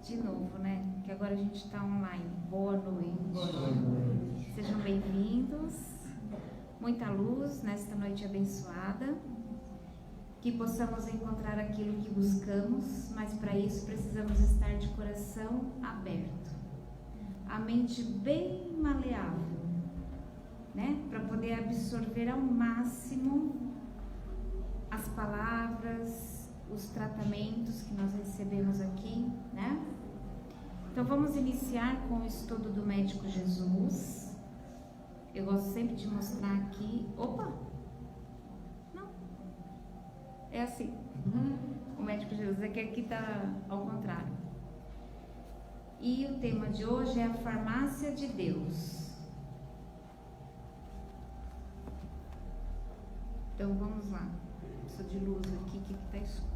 de novo, né? Que agora a gente está online. Boa noite. Boa noite. Sejam bem-vindos. Muita luz nesta noite abençoada. Que possamos encontrar aquilo que buscamos, mas para isso precisamos estar de coração aberto. A mente bem maleável, né? Para poder absorver ao máximo as palavras, os tratamentos que nós recebemos aqui, né? Então vamos iniciar com o estudo do Médico Jesus. Eu gosto sempre de mostrar aqui. Opa! Não. É assim. O Médico Jesus, é que aqui tá ao contrário. E o tema de hoje é a farmácia de Deus. Então vamos lá. Preciso de luz aqui que tá escuro.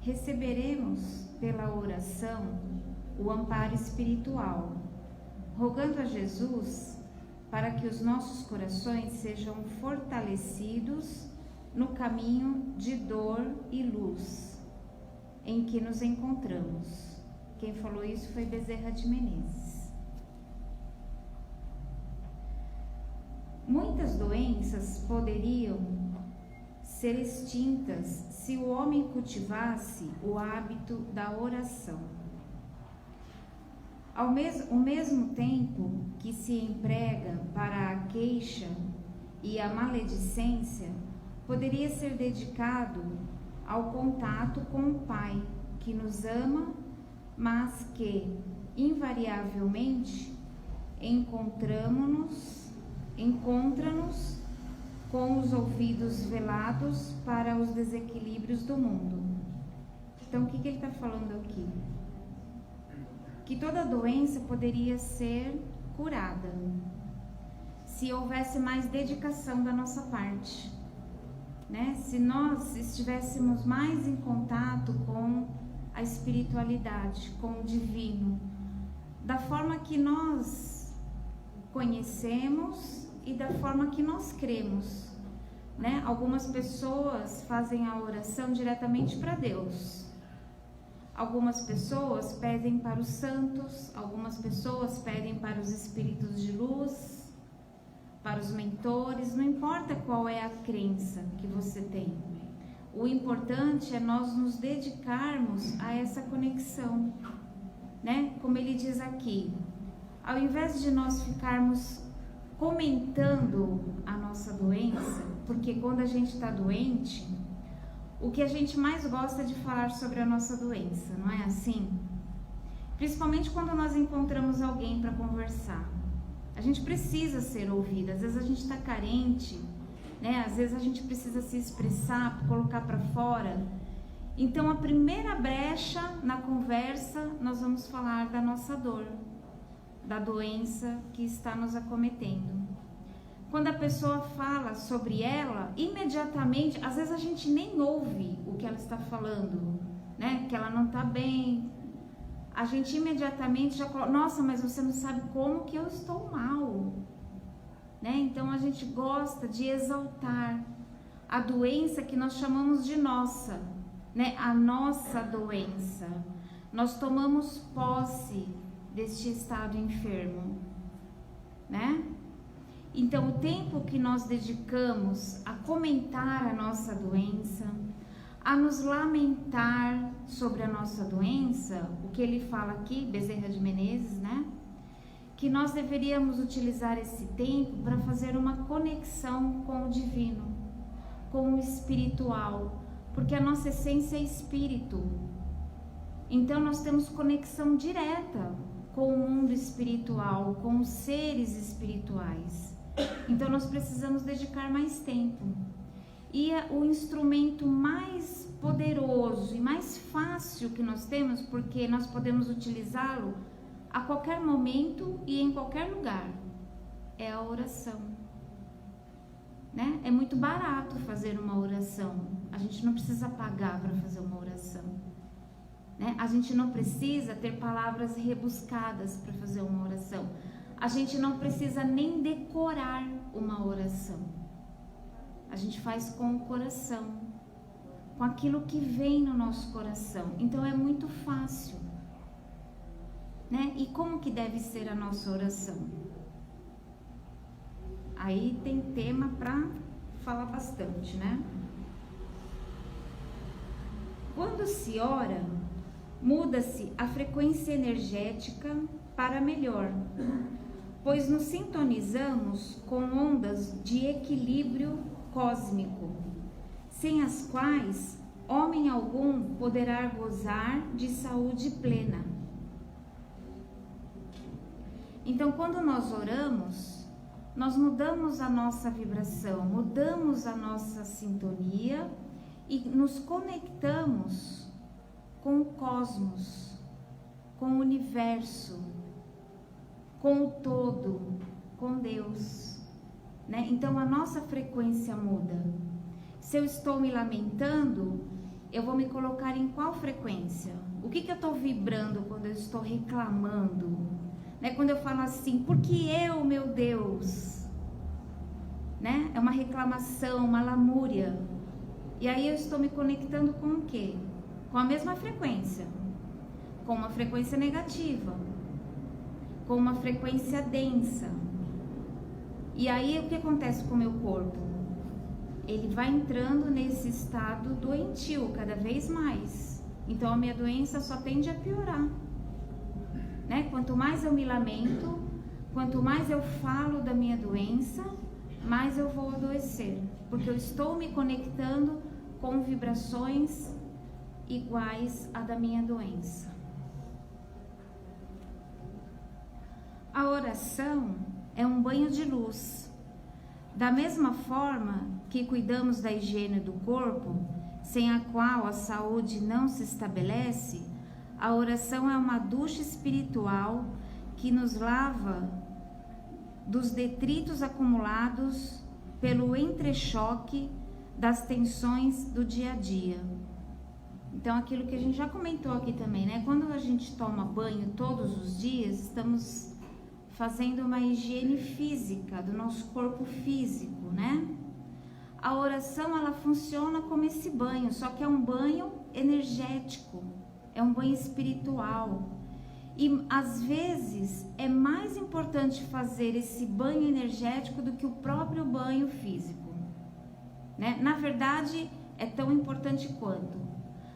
Receberemos pela oração o amparo espiritual, rogando a Jesus para que os nossos corações sejam fortalecidos no caminho de dor e luz em que nos encontramos. Quem falou isso foi Bezerra de Menezes. Muitas doenças poderiam ser extintas se o homem cultivasse o hábito da oração. Ao mesmo tempo que se emprega para a queixa e a maledicência, poderia ser dedicado ao contato com o Pai, que nos ama, mas que, invariavelmente, encontra-nos com os ouvidos velados para os desequilíbrios do mundo. Então, o que ele está falando aqui? Que toda doença poderia ser curada se houvesse mais dedicação da nossa parte, né? Se nós estivéssemos mais em contato com a espiritualidade, com o divino, da forma que nós conhecemos e da forma que nós cremos, né? Algumas pessoas fazem a oração diretamente para Deus. Algumas pessoas pedem para os santos, algumas pessoas pedem para os espíritos de luz, para os mentores, não importa qual é a crença que você tem. O importante é nós nos dedicarmos a essa conexão, né? Como ele diz aqui, ao invés de nós ficarmos comentando a nossa doença, porque quando a gente está doente, o que a gente mais gosta é de falar sobre a nossa doença, não é assim? Principalmente quando nós encontramos alguém para conversar. A gente precisa ser ouvida, às vezes a gente está carente, né? Às vezes a gente precisa se expressar, colocar para fora. Então a primeira brecha na conversa, nós vamos falar da nossa dor, da doença que está nos acometendo. Quando a pessoa fala sobre ela, imediatamente, às vezes a gente nem ouve o que ela está falando, né? Que ela não está bem. A gente imediatamente já coloca, nossa, mas você não sabe como que eu estou mal, né? Então a gente gosta de exaltar a doença que nós chamamos de nossa, né? A nossa doença. Nós tomamos posse deste estado enfermo, né? Então, o tempo que nós dedicamos a comentar a nossa doença, a nos lamentar sobre a nossa doença, o que ele fala aqui, Bezerra de Menezes, né? Que nós deveríamos utilizar esse tempo para fazer uma conexão com o divino, com o espiritual, porque a nossa essência é espírito. Então, nós temos conexão direta com o mundo espiritual, com os seres espirituais. Então nós precisamos dedicar mais tempo. E o instrumento mais poderoso e mais fácil que nós temos, porque nós podemos utilizá-lo a qualquer momento e em qualquer lugar, é a oração, né? É muito barato fazer uma oração. A gente não precisa pagar para fazer uma oração, né? A gente não precisa ter palavras rebuscadas para fazer uma oração. A gente não precisa nem decorar uma oração. A gente faz com o coração, com aquilo que vem no nosso coração. Então é muito fácil, né? E como que deve ser a nossa oração? Aí tem tema para falar bastante, né? Quando se ora, muda-se a frequência energética para melhor, pois nos sintonizamos com ondas de equilíbrio cósmico, sem as quais homem algum poderá gozar de saúde plena. Então, quando nós oramos, nós mudamos a nossa vibração, mudamos a nossa sintonia e nos conectamos com o cosmos, com o universo, com o todo, com Deus, né? Então a nossa frequência muda. Se eu estou me lamentando, eu vou me colocar em qual frequência? O que eu estou vibrando quando eu estou reclamando? Né? Quando eu falo assim, por que eu, meu Deus? Né? É uma reclamação, uma lamúria. E aí eu estou me conectando com o quê? Com a mesma frequência, com uma frequência negativa, com uma frequência densa. E aí o que acontece com o meu corpo? Ele vai entrando nesse estado doentio cada vez mais. Então a minha doença só tende a piorar, né? Quanto mais eu me lamento, quanto mais eu falo da minha doença, mais eu vou adoecer, porque eu estou me conectando com vibrações iguais à da minha doença. A oração é um banho de luz. Da mesma forma que cuidamos da higiene do corpo, sem a qual a saúde não se estabelece, a oração é uma ducha espiritual que nos lava dos detritos acumulados pelo entrechoque das tensões do dia a dia. Então, aquilo que a gente já comentou aqui também, né? Quando a gente toma banho todos os dias, estamos fazendo uma higiene física do nosso corpo físico, né? A oração, ela funciona como esse banho, só que é um banho energético, é um banho espiritual. E às vezes é mais importante fazer esse banho energético do que o próprio banho físico, né? Na verdade, é tão importante quanto.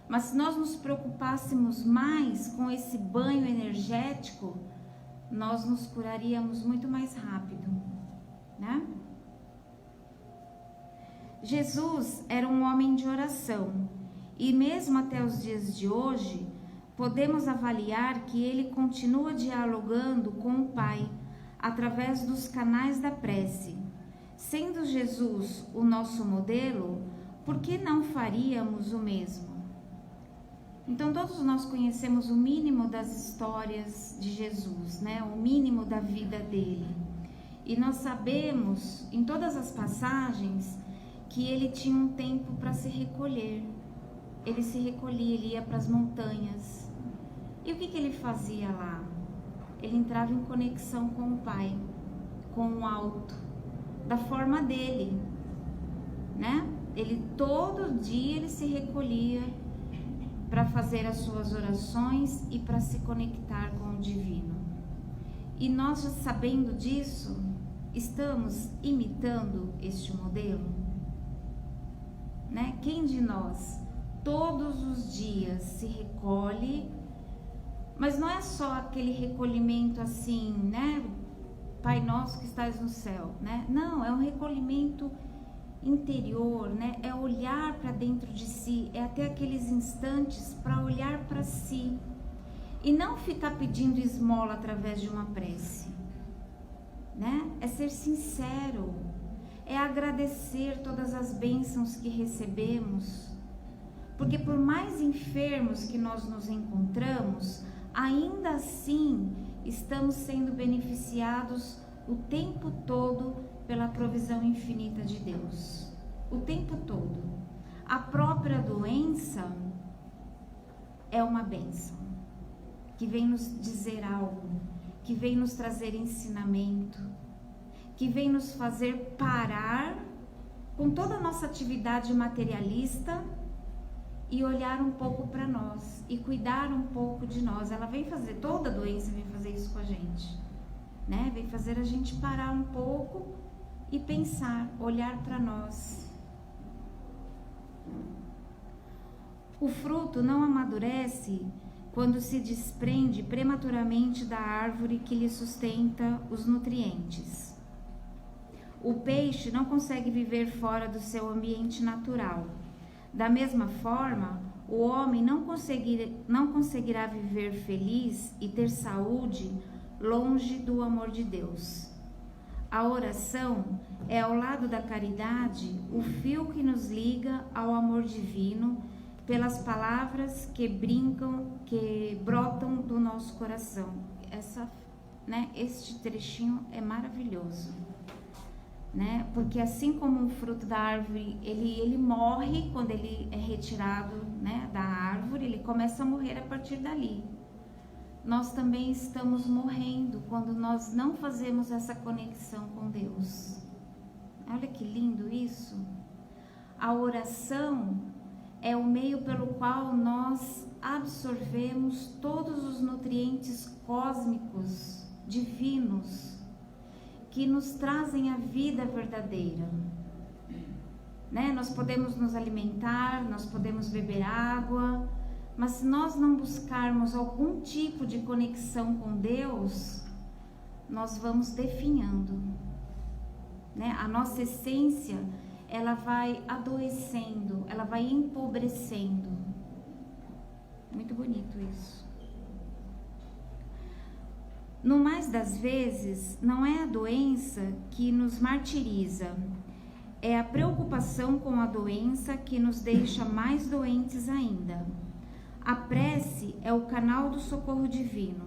Mas se nós nos preocupássemos mais com esse banho energético, nós nos curaríamos muito mais rápido, né? Jesus era um homem de oração, e mesmo até os dias de hoje, podemos avaliar que ele continua dialogando com o Pai através dos canais da prece. Sendo Jesus o nosso modelo, por que não faríamos o mesmo? Então todos nós conhecemos o mínimo das histórias de Jesus, né? O mínimo da vida dele. E nós sabemos, em todas as passagens, que ele tinha um tempo para se recolher. Ele se recolhia, ele ia para as montanhas. E o que ele fazia lá? Ele entrava em conexão com o Pai, com o alto, da forma dele, né? Ele todo dia ele se recolhia para fazer as suas orações e para se conectar com o divino. E nós, já sabendo disso, estamos imitando este modelo, né? Quem de nós todos os dias se recolhe, mas não é só aquele recolhimento assim, né? Pai nosso que estás no céu, né? Não, é um recolhimento interior, né? É olhar para dentro de si, é até aqueles instantes para olhar para si e não ficar pedindo esmola através de uma prece, né? É ser sincero, é agradecer todas as bênçãos que recebemos, porque por mais enfermos que nós nos encontramos, ainda assim estamos sendo beneficiados o tempo todo pela provisão infinita de Deus, o tempo todo. A própria doença é uma bênção, que vem nos dizer algo, que vem nos trazer ensinamento, que vem nos fazer parar com toda a nossa atividade materialista e olhar um pouco para nós e cuidar um pouco de nós. Ela vem fazer, toda doença vem fazer isso com a gente, né? Vem fazer a gente parar um pouco e pensar, olhar para nós. O fruto não amadurece quando se desprende prematuramente da árvore que lhe sustenta os nutrientes. O peixe não consegue viver fora do seu ambiente natural. Da mesma forma, o homem não conseguirá viver feliz e ter saúde longe do amor de Deus. A oração é, ao lado da caridade, o fio que nos liga ao amor divino pelas palavras que brotam do nosso coração. Este trechinho é maravilhoso, né? Porque assim como um fruto da árvore, ele morre quando ele é retirado, né, da árvore, ele começa a morrer a partir dali. Nós também estamos morrendo quando nós não fazemos essa conexão com Deus. Olha que lindo isso. A oração é o meio pelo qual nós absorvemos todos os nutrientes cósmicos, divinos, que nos trazem a vida verdadeira, né? Nós podemos nos alimentar, nós podemos beber água, mas se nós não buscarmos algum tipo de conexão com Deus, nós vamos definhando, né? A nossa essência, ela vai adoecendo, ela vai empobrecendo. Muito bonito isso. No mais das vezes, não é a doença que nos martiriza, é a preocupação com a doença que nos deixa mais doentes ainda. A prece é o canal do socorro divino.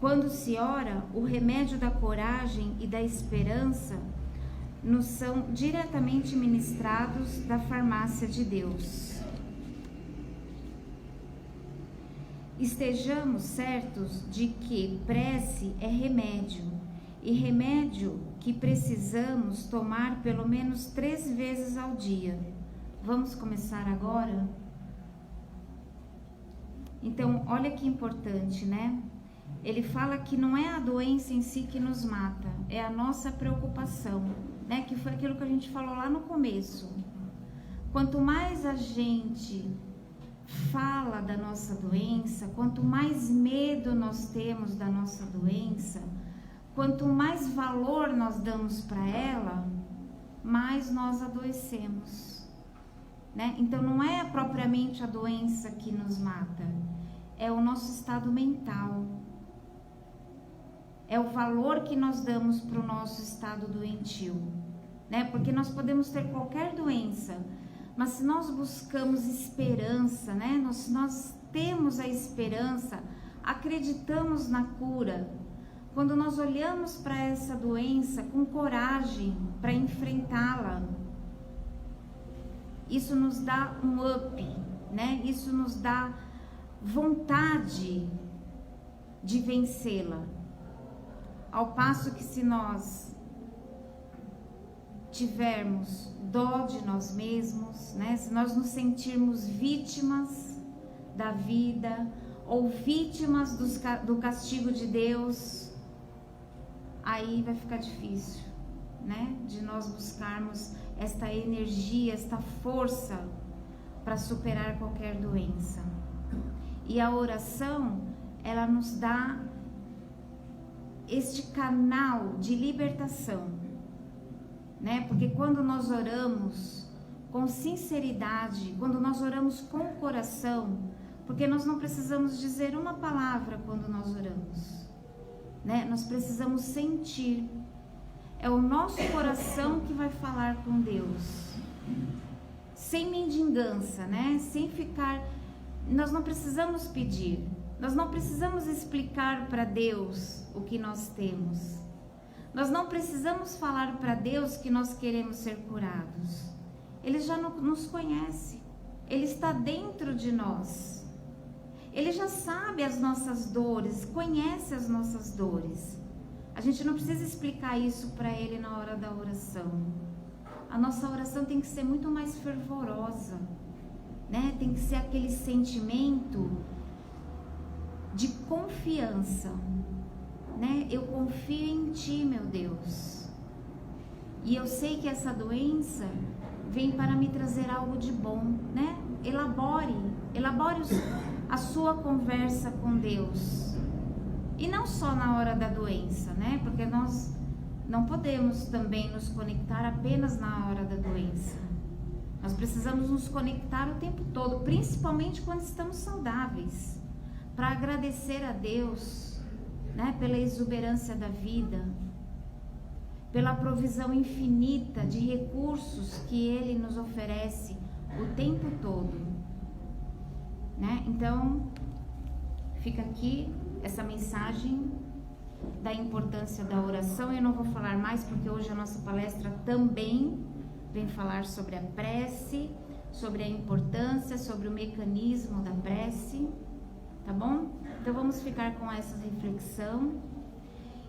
Quando se ora, o remédio da coragem e da esperança nos são diretamente ministrados da farmácia de Deus. Estejamos certos de que prece é remédio, e remédio que precisamos tomar pelo menos 3 vezes ao dia. Vamos começar agora? Então, olha que importante, né? Ele fala que não é a doença em si que nos mata, é a nossa preocupação, né? Que foi aquilo que a gente falou lá no começo. Quanto mais a gente fala da nossa doença, quanto mais medo nós temos da nossa doença, quanto mais valor nós damos para ela, mais nós adoecemos, né? Então não é propriamente a doença que nos mata, é o nosso estado mental, é o valor que nós damos para o nosso estado doentio, né? Porque nós podemos ter qualquer doença, mas se nós buscamos esperança, né? Nós temos a esperança, acreditamos na cura. Quando nós olhamos para essa doença com coragem para enfrentá-la, isso nos dá um up, né? Isso nos dá vontade de vencê-la. Ao passo que se nós tivermos dó de nós mesmos, né? Se nós nos sentirmos vítimas da vida ou vítimas do castigo de Deus, aí vai ficar difícil, né? De nós buscarmos esta energia, esta força para superar qualquer doença. E a oração, ela nos dá este canal de libertação, né? Porque quando nós oramos com sinceridade, quando nós oramos com o coração, porque nós não precisamos dizer uma palavra quando nós oramos, né? Nós precisamos sentir. É o nosso coração que vai falar com Deus, sem mendigância, né? Sem ficar. Nós não precisamos pedir, nós não precisamos explicar para Deus o que nós temos. Nós não precisamos falar para Deus que nós queremos ser curados. Ele já nos conhece, Ele está dentro de nós. Ele já sabe as nossas dores, conhece as nossas dores. A gente não precisa explicar isso para Ele na hora da oração. A nossa oração tem que ser muito mais fervorosa, né? Tem que ser aquele sentimento de confiança, né? Eu confio em Ti, meu Deus. E eu sei que essa doença vem para me trazer algo de bom, né? Elabore a sua conversa com Deus. E não só na hora da doença, né? Porque nós não podemos também nos conectar apenas na hora da doença. Nós precisamos nos conectar o tempo todo, principalmente quando estamos saudáveis, para agradecer a Deus, né? Pela exuberância da vida, pela provisão infinita de recursos que Ele nos oferece o tempo todo, né? Então, fica aqui essa mensagem da importância da oração. Eu não vou falar mais porque hoje a nossa palestra também vem falar sobre a prece, sobre a importância, sobre o mecanismo da prece, tá bom? Então vamos ficar com essa reflexão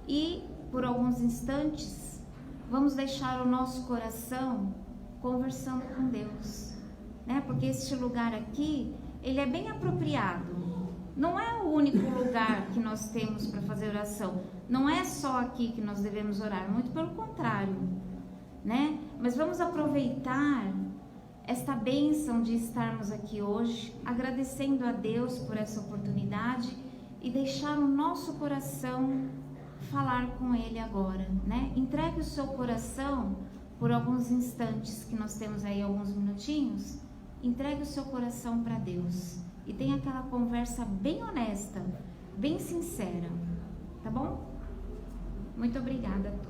e por alguns instantes vamos deixar o nosso coração conversando com Deus, né? Porque este lugar aqui, ele é bem apropriado. Não é o único lugar que nós temos para fazer oração. Não é só aqui que nós devemos orar, muito pelo contrário, né? Mas vamos aproveitar esta bênção de estarmos aqui hoje, agradecendo a Deus por essa oportunidade e deixar o nosso coração falar com Ele agora, né? Entregue o seu coração por alguns instantes, que nós temos aí alguns minutinhos. Entregue o seu coração para Deus e tenha aquela conversa bem honesta, bem sincera, tá bom? Muito obrigada a todos.